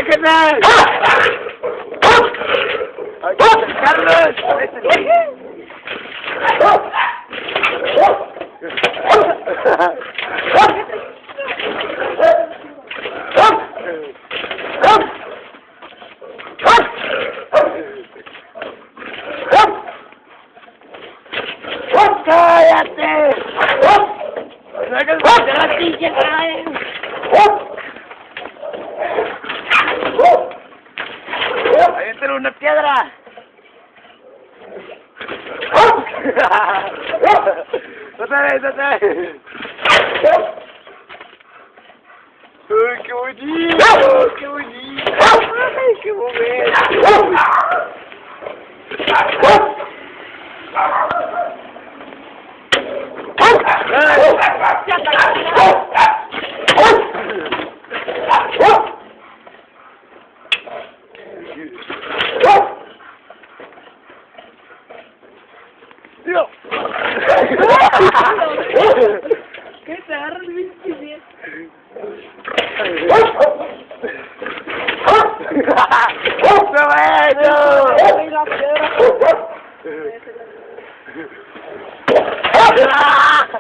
¿Qué tal? Carlos. ¡Cállate! ¡Sácate la pinche cae! Ahí entra una piedra. Otra vez, otra vez. ¡Ay, qué bonito! ¡Qué bonito! ¡Ay, qué momento! Tío. ¿Qué te agarra el bicho bien? ¡No, bueno!